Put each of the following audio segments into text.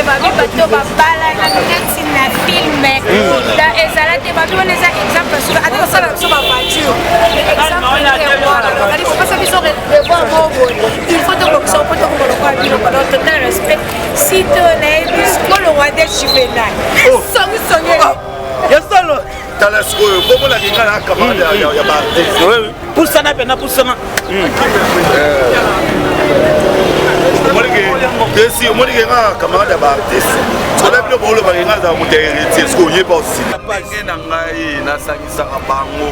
babi bato babala na neti na filme da ezala te babi wana eza exemple sur ati kosala biso bavoiture exemple wana kadi kopasa biso revoir bobo il faut tokokisa po tokokolokwa biloko donc total respect si tonayebi siko le roi des juvénal songi songeli yasalo tala sikoyo bomona kinga na camarade ya baartiste pusana pena pusana Desi, moi je suis camarade de l'artiste. Je suis le bolo par exemple dans mon héritier, ce qu'on y est pas aussi. Na sangisa bango.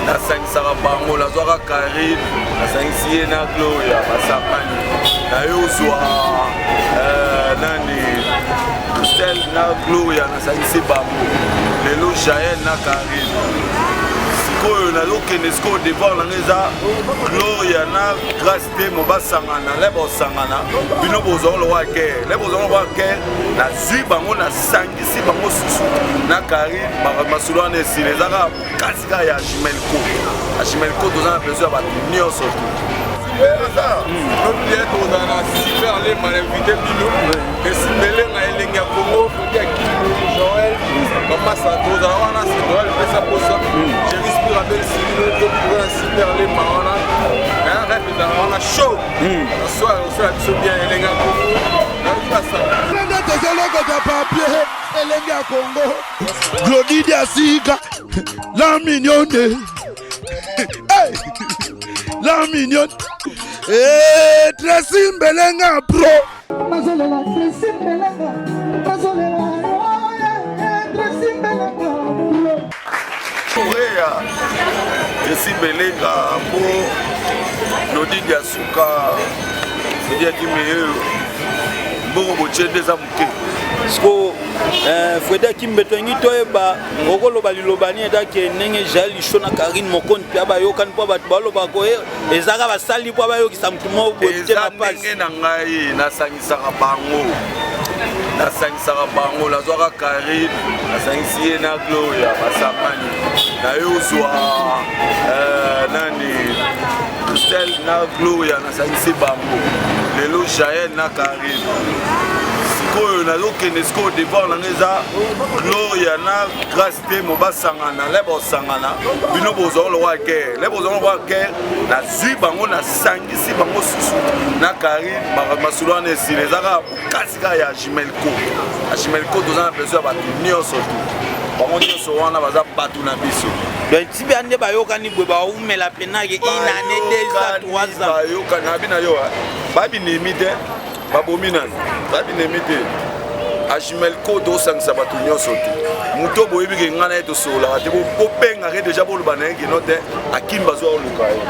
Na sangisa bango, la zoa Karim, na sangisi na Gloria, basapani. Na yozwa nani Christelle na Gloria, na sangisi bango. Lelo Jaël na Karim. Na lokende siko devant na ngeza Gloria na grâce de moba sangana lebo sangana bino bozolo lo wa guerre lebo bozolo wa guerre na zui bango na sangisi bango susu na Karim masolo na esile zaka kasika ya Jimelco dozana besoin ba nio surtout ça on est dans la super les mal invité bino et simele na elenga Congo faut ya Kilo Joël Mama Santos wana c'est Joël pesa posa la belle civile de la super les marana un rêve dans la show le soir on se bien les gars papier elenga Congo Glody Diasika la mignonne la mignonne et Tracy Mbelenga pro mazolela Tracy Mbelenga mazolela Tracy Mbelenga Tracy Mbelenga pour Glody Diasika c'est-à-dire qu'il meilleur bon boche des amuke sko Frédéric Kimbetongi toyeba okoloba lilobani etake ndenge jali shona Karine Mokonde pe abayoka mpo bato baloba ko ezaka basali po abayokisa mutu moko bote na pasi na ngai nasangisaka bango nazwaka Karine nasangisi ye na Gloria basapani nayozwa nani Christelle na Gloria nasangisi bango lelo Jaël na Karine sikoyo nazokende sikoyo devant na ngeza Gloria na grâce te moba sangana lebo sangana bino bozolo wa guerre lebo bozolo wa guerre na zui bango na sangisi bango susu na Karine masolo na esile zaka kasika ya Jimelco dozana besoin ba nio surtout bango nyonso wana baza bato na biso donc si bande bayokani bwe baumela penake inane 2 ans 3 ans bayokani abina yo babinemi te babomi nani babinemi te Jimelco dosangisa bato nyonso te moto boyebi ke ngai na ye tosololaka te bopengaka deja boloba na ye kino te akimi bazwa oluka ye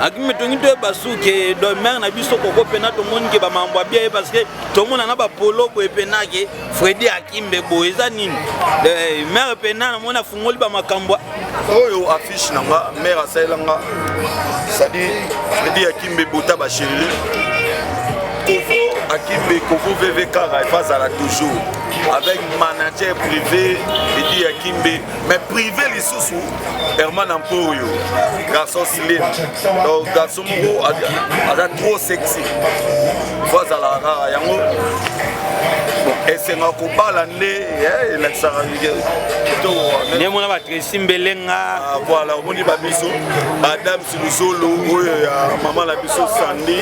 akimi tongi toyeba suke do mare na biso koko pena tomoni ke bamambo abia ye parce que tomona na bapolo boye penake Fredi Akimbe boye eza nini mare pena namoni afungoli bamakambo oyo affiche nanga mare asalelanga c'est-à-dire Fredi Akimbe bota basheri Kovo Akimbe Kovo VVK face à la toujours avec manager privé Fredi Akimbe mais privé les sous Herman Amporio garçon slim donc garçon moko ada trop sexy face à la rara yango bon esenga kobala nde elakisaka nemona ba Tracy Mbelenga voilà omoni babiso Madame Silusolo oyo ya mama na biso Sandy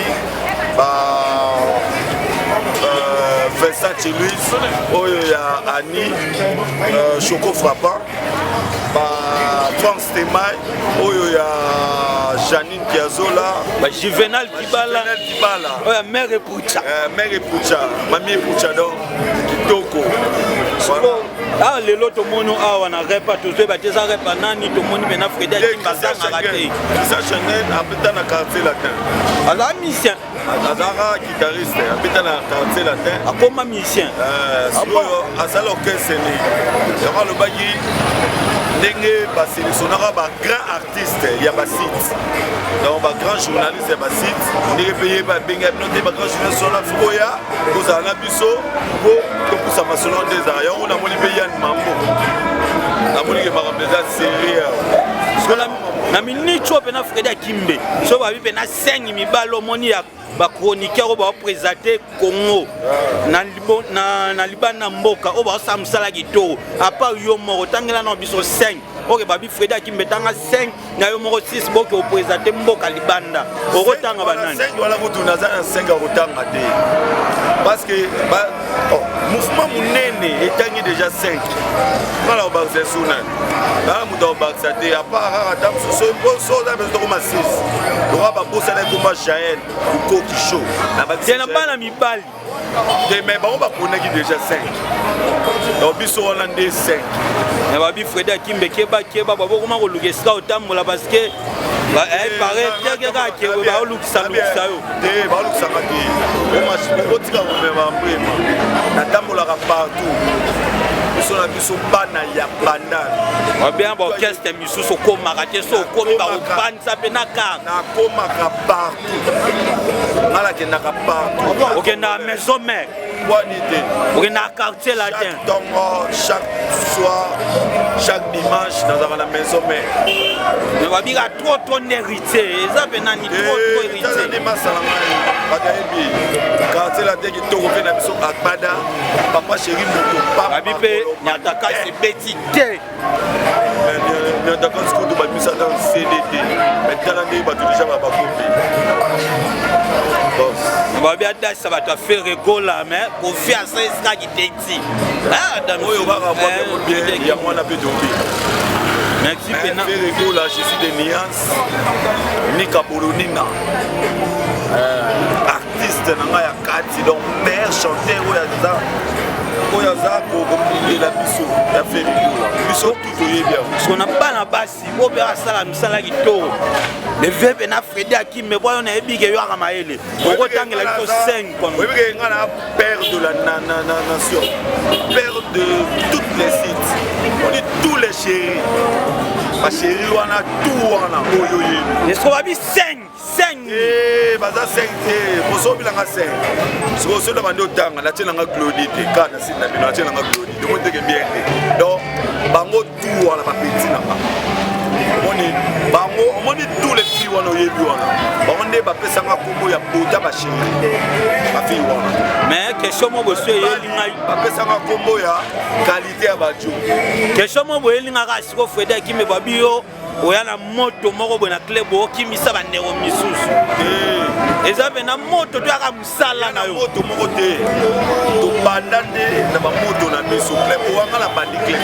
Vincent Luis oyo ya Annie Choco Frappant France Temay oyo ya Janine Piazzola Juvenal Kibala oyo Mère Pucha Mami Pucha donc kitoko ah lelo tomono awa na repa tozoyeba te eza repa nani tomoni mena Fredi Akimbe azangaka te Christian Chanel abeta na quartier latin azala musicien azaka guitariste abeta na quartier latin akoma musicien sikoyo asala okeseni yango alobaki ndenge baselektionnaka bagrand artiste ya basite donc bagrand journaliste ya basite ndenge mpe ye babengi bino te bagrand journaliste wana fokoya kozala na biso po topusa masolo nde ezala yango namoni mpe Yann Mambo namoni ke makambo eza serie na minute oyo mpena Fredi Akimbe so babi mpena 5 mibale omoni ya ba chroniqueur ba présenter Congo na libana mboka o ba samsala kitoko apa yo moko tangela na biso 5 OK babi Freda Kimbetanga 5 na yo moko 6 boke o présenter mboka libanda okotanga banani 5 wala kutuna za 5 okotanga te parce que mouvement munene etangi déjà 5 mala o bakse suna na muto bakse te apa rata so so da bezo ko 6 ora ba bossa na ko ma Jaël ko kisho na ba tena bana mibali de mais ba on ba connaître déjà 5 donc biso on en 5 na babi Freda Kimbekeba keba babo koma ko lukesa otambola parce que ba paraît que ka ke ba lukisa yo te ba lukisa ka te o ma ko tika ko me ba mbema na tambola ka partout biso na biso bana ya banda ba bien ba orchestre misusu ko makate so ko ba ko panza penaka na ko maka partout ngala ke na ka partout OK na maison mère OK na quartier latin chaque soir chaque dimanche dans la maison mère mais ba bika trop hérité ça penani trop hérité ni masala ngai bakayebi quartier latin ki to ko na biso akbada papa chéri moto papa babi pe nyataka c'est petit té nyataka ce que ba misa dans CDD mais dans l'année ba déjà ba copie babi ada ça va te faire rigoler mais confiance ça qui t'exi ah dans oyo ba ka moi bien ya moi na pe dombi merci pena faire rigoler je suis de nuance Nika Bolonina artiste na ya kati donc père chanteur oya za ko la biso ya fait rigoler biso tout oye bien parce qu'on a pas na basi o be asala misala kitoko le vebe na Freda Kimbe boyo na ebike yo akamaele okotangela biso 5 comme oui que ngana père de la nation père de toutes les sites on dit tous les chéris ma chérie wana tout wana oyo ye est-ce qu'on va bi 5 baza 5 te bosobilanga 5 siko soda bande otanga na tielanga Claudie te kana sina bino na tielanga Claudie de mo teke bien te donc bango tout wana ba petit na ba moni bango moni tous les filles wana oyebi wana bango nde bapesanga kombo ya bota ba chérie ba fille wana mais question mo boso yelinga bapesanga kombo ya qualité ya bajo question mo boyelinga ka siko Freda Kimbe babio oya na moto moko bona club okimisa bandeko misusu eza pe na moto to aka musala na yo moto moko te to banda nde na ba moto na biso club wanga na bandi club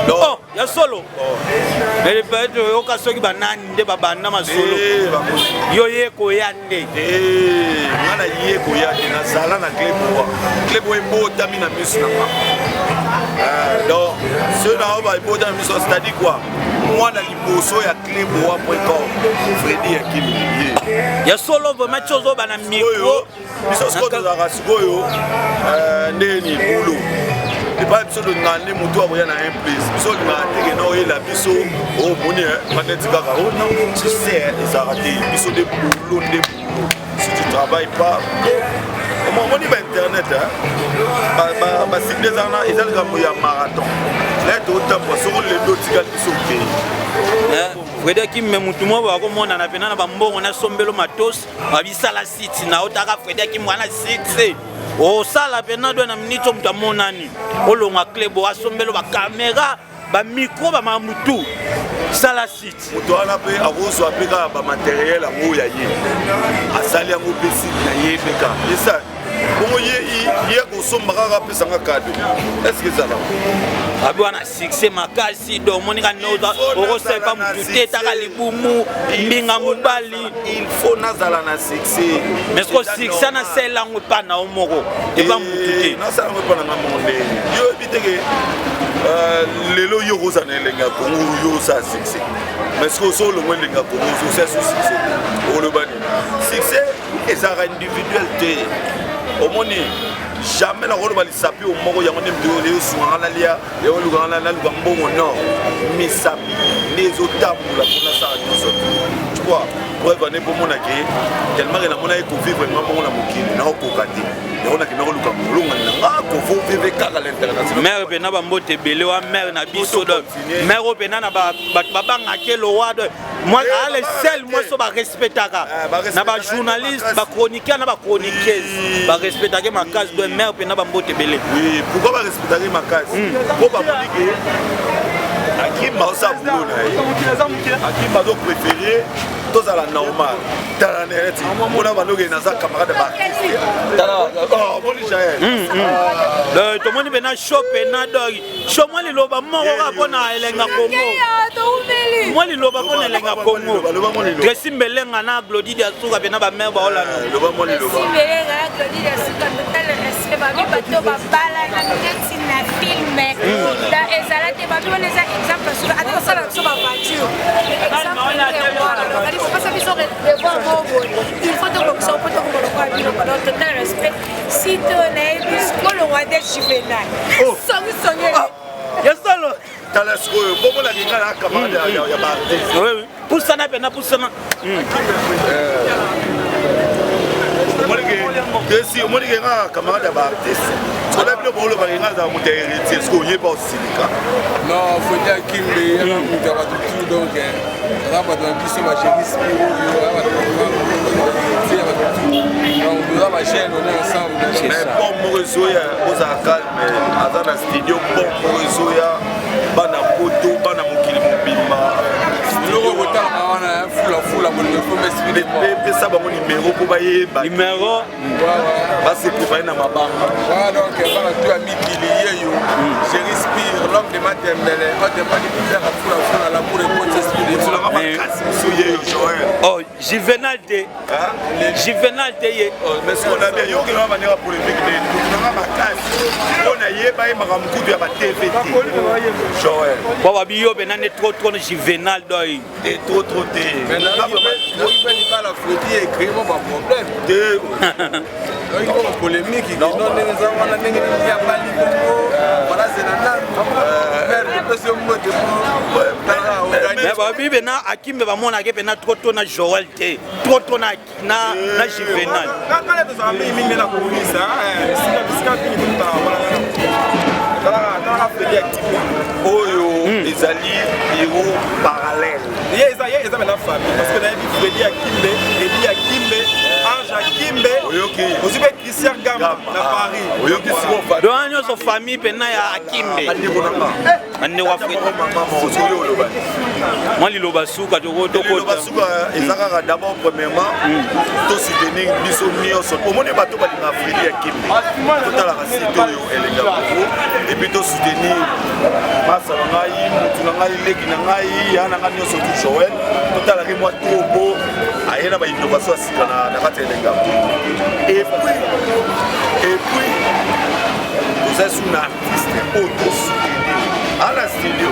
oh ya solo mais le fait yo ka soki banani nde babanda masolo yo ye ko ya nde ngana ye ko ya te na sala na club wa ebota mina biso na ma donc ce na ba ebota na biso c'est-à-dire quoi moi na liboso ya club.com Fredi Kimbe ya solo vraiment chozo bana micro biso sko to za sikoyo ndeni bulo pas biso de ngane mutu aboya na un place biso de ngane no ela biso o moni maneti kaka oh non tu sais les arrêter biso de boulot si tu travailles pas on dit internet ba site des ana ezal ka ya marathon là to tapo so le dotika biso ke Freda Kimbe mutu mo ba ko mona na pena na ba mbongo na sombelo matos babisala site na otaka Freda Kimbe wana site o sala pena do na minito mutamonani olonga club wa sombelo ba camera ba micro ba mamutu sala site mutu ana pe akozo apeka ba matériel ngo ya ye asali yango pe site na ye peka yesa bongo ye ko somba ka pesa nga cadeau est-ce que ça va abi wana succès makasi do monika noza oko sepa mutu te taka libumu mbinga mobali il faut nazala na succès mais ko succès na sela ngo pa na omoko e ba mutu te na sala ngo pa na monde yo biteke lelo yo ko sana lenga ko yo sa succès mais ce que so le moins lenga ko so c'est succès o le bani succès et ça individuel te au monde jamais la rôle va sapi au moko ya ngone mdo le soin na lia et on lugana na lugambo non mais sapi les otamu la pour ça pourquoi bref année pour mon aki tellement que la mona eko vivre vraiment mon mokili na okokati et on a que na luka molonga na ko faut vivre kaka l'international mère pena ba mbote belé wa mère na biso do mère pena na ba babanga kelo wa do moi ale seul moi so ba respectaka na ba journaliste ba chroniqueur na ba chroniqueuse ba respectaka ma case do mère pena ba mbote belé oui pourquoi ba respectaka ma case pour ba monique Hakim m'a aussi boulot Hakim m'a donc préféré tous à la normale dans net on a valorisé nos camarades de oh bon Israël to moni bena shop na dori show moi liloba moko kapona elenga Congo moi liloba pona elenga Congo dressing belenga na Glody dia suka bena ba mère ba Holland liloba moi liloba belenga na Glody dia suka total respect ba mi bato ba bala na neti na film da ezala te ba tona za exemple sur ati sala so ba voiture exemple faut pas ça biso de voir bobo il faut que vous soyez peut-être pour le quoi dire pendant total respect si tu n'es plus le roi des juvénal songe ya solo talasco bobo la linga la camarade ya ba oui pour ça na pena pour ça na si on dit que camarade de artiste on a plus pour le balinga za muta héritier est-ce qu'on y est pas aussi non faut dire qu'il y a un travail de tout donc là va dans qui sont ma chérie Spiro on doit ma chaîne on est ensemble mais bon morezoya aux calme mais dans studio bon morezoya bana poto bana mokili mobimba fula ça va mon numéro pour bailler numéro va se préparer dans ma banque donc voilà tu as mis qu'il yo je respire l'homme de maternelle on demande de faire fula l'amour et pour s'exprimer sur la masse oh juvénal té mais ce qu'on a bien yo qui va venir pour les mecs de ma classe on a yeba makamkudu ya ba TVT Joël baba biyo benane trop juvénal doy et trop mais là il va la faute écrire mon problème de il y a une polémique qui donne les gens on a négé il y a pas voilà c'est la mais babi bena Hakim ba mona ke bena trop na Joël té trop na juvénal quand les amis mingi na komisa sika fini tout ça dans la fête active oyo ezali héros parallèle ils ont la famille parce que David Freddy Akimbe Eli Akimbe Ange Akimbe aussi bien Christian Gamba na Paris oyoki siko fa do anyo so famille pena ya Akimbe ande wa Freddy moi liloba suka to liloba suka ezaka d'abord premièrement to soutenir biso nyonso omoni bato balinga Freddy Akimbe totala rasito oyo elenga et puis to soutenir masa ngai mutu ngai leki ngai yana ngai nyonso tu Joël totala ki moi tobo ayena ba innovation asika na kati elenga et puis vous êtes un artiste auto soutenir à la studio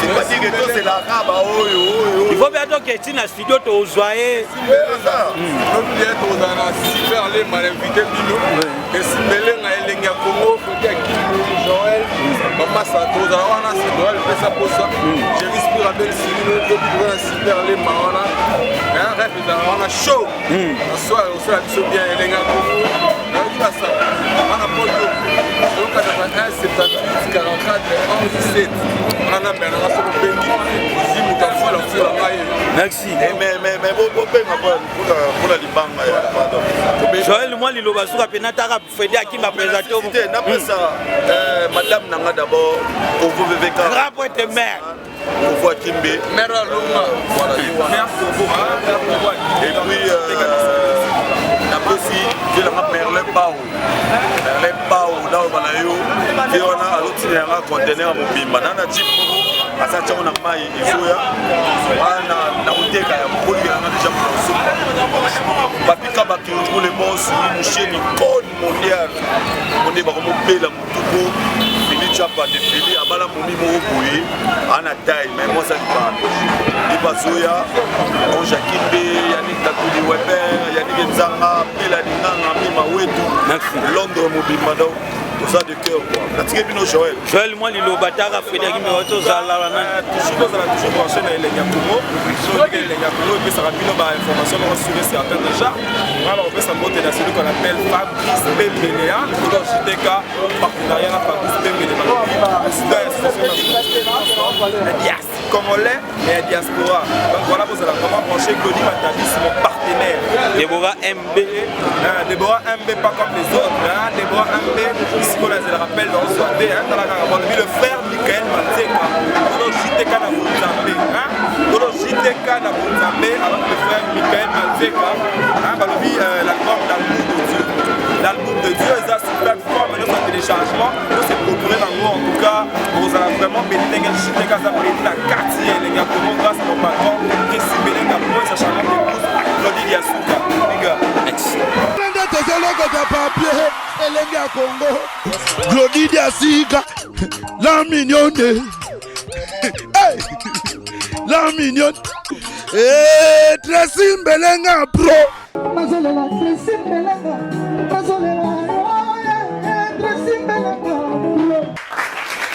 c'est pas dire que tout c'est la raba il faut bien donc que na studio to zoyer ça on vient to na super les mal invité bino et simele na elenga Congo faut dire qui Joël maman ça to za wana c'est Joël fait ça pour ça je respire avec Simile de bien super les mawana un rêve de wana show le soir on sera bien elenga Congo on dit ça on a pas donc 81 78 44 11 17 on a bien merci mais pour la libanga Joël moi liloba suka pena taka Freddy Akimbe présenter n'après ça madame nanga d'abord pour vous VVK grand poète mère pour voir Kimbe mère Longa voilà merci beaucoup et puis aussi je la Merlin Pao là on va yo et on a l'autre un conteneur mobimba nana type asacha on a mai izoya ana na uteka ya mboli na déjà pour bapika baki pour les boss musheni code mondial on est vraiment belle mutuko fini chapa de fili abala momi mo boye ana taille mais moi ça dit pas zoya on Jakimbe Yannick Takuli Weber Yannick Nzanga Pela Dinanga Mima Wetu Londres mobimba donc ça de cœur quoi. Natike bino Joël. Joël moi liloba taka Frédéric Meroto zala wana toujours branché na Elenga Congo. So Elenga Congo et puis ça rapide ba information on sur certains déjà. Alors on peut ça monter dans celui qu'on appelle Fabrice Pembelea, le JTK partenariat avec Fabrice Pembelea. Congolais et diaspora. Donc voilà vous allez comment brancher Claudie Matabi, c'est mon partenaire. Déborah MB. Déborah MB pas comme les autres. Déborah MB, ici on a le rappel dans le soir. Le frère Michael Mateka. Dans le JTK na Mozambique. Dans le JTK na Mozambique avec le frère Michael Mateka. L'album d'Album de Dieu. L'album de Dieu est sur plateforme, nous avons téléchargement, nous c'est procuré dans nous en tout cas, vous allez vraiment bénir les JTK la quartier, les gars, pour grâce à mon patron, Christy Belenga, pour sa charmante épouse, Claudie Diasuka. Les gars, Claudie Diasuka, la mignonne. Hey, la mignonne. Tracy Mbelenga Pro.